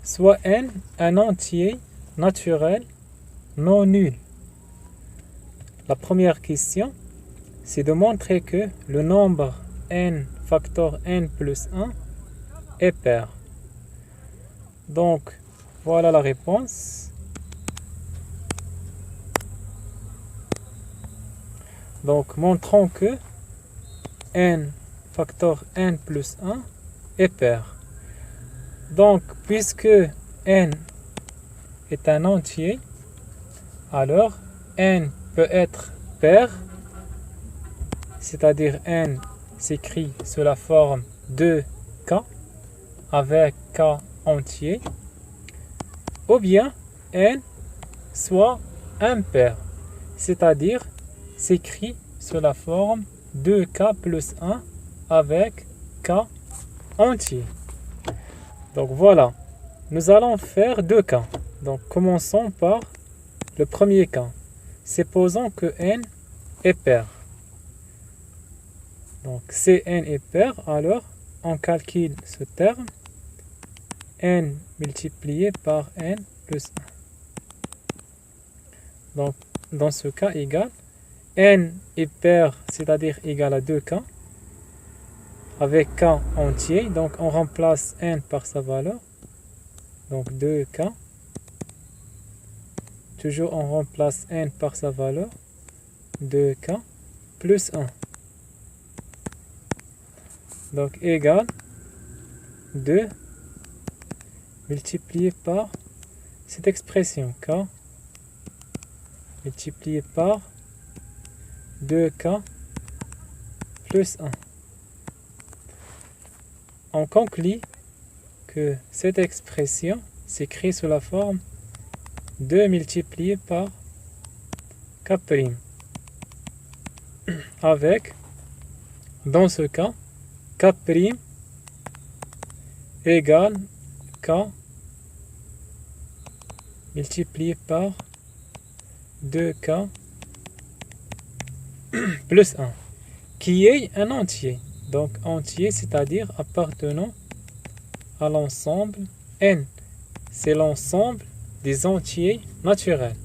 soit n un entier naturel non nul. La première question, c'est de montrer que le nombre n facteur n plus 1 est pair. Donc, voilà la réponse. Donc, montrons que n facteur n plus 1 est pair. Donc, puisque n est un entier, alors n peut être pair, c'est-à-dire n s'écrit sous la forme 2k avec k entier, ou bien n soit impair, c'est-à-dire s'écrit sous la forme 2k plus 1 avec k entier. Donc voilà, nous allons faire deux cas. Donc commençons par le premier cas. Supposons que n est pair. Donc si n est pair, alors on calcule ce terme n multiplié par n plus 1. Donc dans ce cas égal, n est pair, c'est-à-dire égal à 2k, avec k entier. Donc on remplace n par sa valeur. Donc 2k. Toujours on remplace n par sa valeur. 2k plus 1. Donc égal 2 multiplié par cette expression k multiplié par 2k plus 1. On conclut que cette expression s'écrit sous la forme 2 multiplié par k', avec, dans ce cas, k' égale k multiplié par 2k plus 1, qui est un entier. Donc entier, c'est-à-dire appartenant à l'ensemble n. C'est l'ensemble des entiers naturels.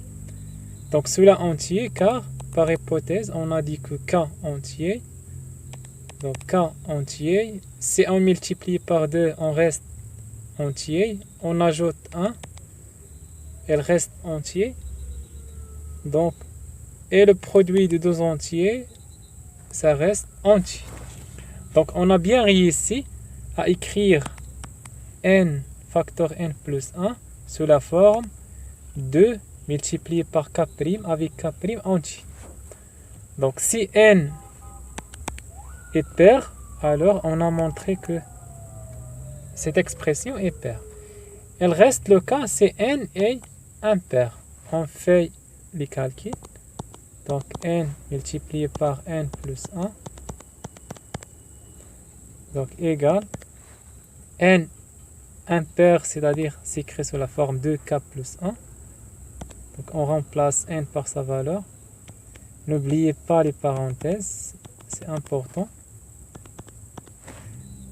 Donc cela entier, car par hypothèse, on a dit que k entier. Donc k entier, si on multiplie par 2, on reste entier. On ajoute 1, elle reste entier. Donc, et le produit de deux entiers, ça reste entier. Donc on a bien réussi à écrire n facteur n plus 1 sous la forme 2 multiplié par k' avec k' entier. Donc si n est pair, alors on a montré que cette expression est paire. Il reste le cas si n est impair. On fait les calculs. Donc n multiplié par n plus 1. Donc égal n impair, c'est-à-dire s'écrit sous la forme 2k plus 1. Donc on remplace n par sa valeur. N'oubliez pas les parenthèses, c'est important.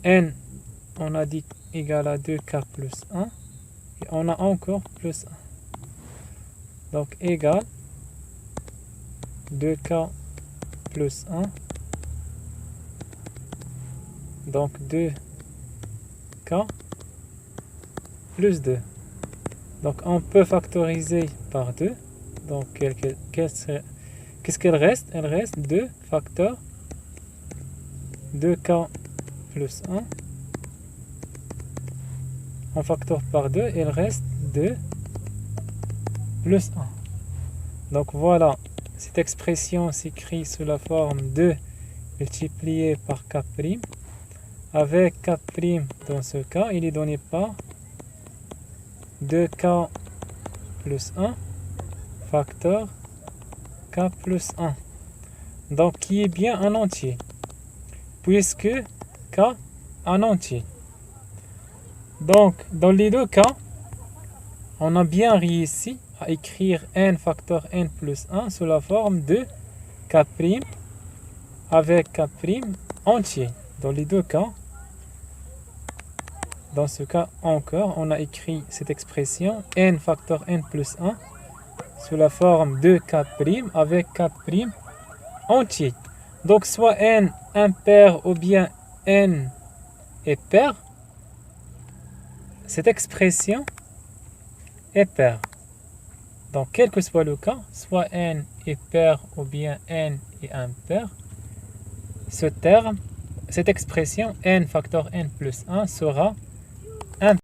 N, on a dit égal à 2k plus 1. Et on a encore plus 1. Donc égal 2k plus 1. Donc 2k plus 2. Donc on peut factoriser par 2. Donc qu'est-ce qu'elle reste? Elle reste 2 facteurs 2k plus 1. On facteur par 2, il reste 2 plus 1. Donc voilà, cette expression s'écrit sous la forme 2 multiplié par k'. Avec k' dans ce cas, il est donné par 2k plus 1 facteur k plus 1. Donc qui est bien un entier, puisque k un entier. Donc dans les deux cas, on a bien réussi à écrire n facteur n plus 1 sous la forme de k' avec k' entier. Dans les deux cas, Dans ce cas, encore, on a écrit cette expression n facteur n plus 1 sous la forme de k' avec k' entier. Donc, soit n impair ou bien n est pair, cette expression est paire. Donc, quel que soit le cas, soit n est pair ou bien n est impair, ce terme, cette expression n facteur n plus 1 sera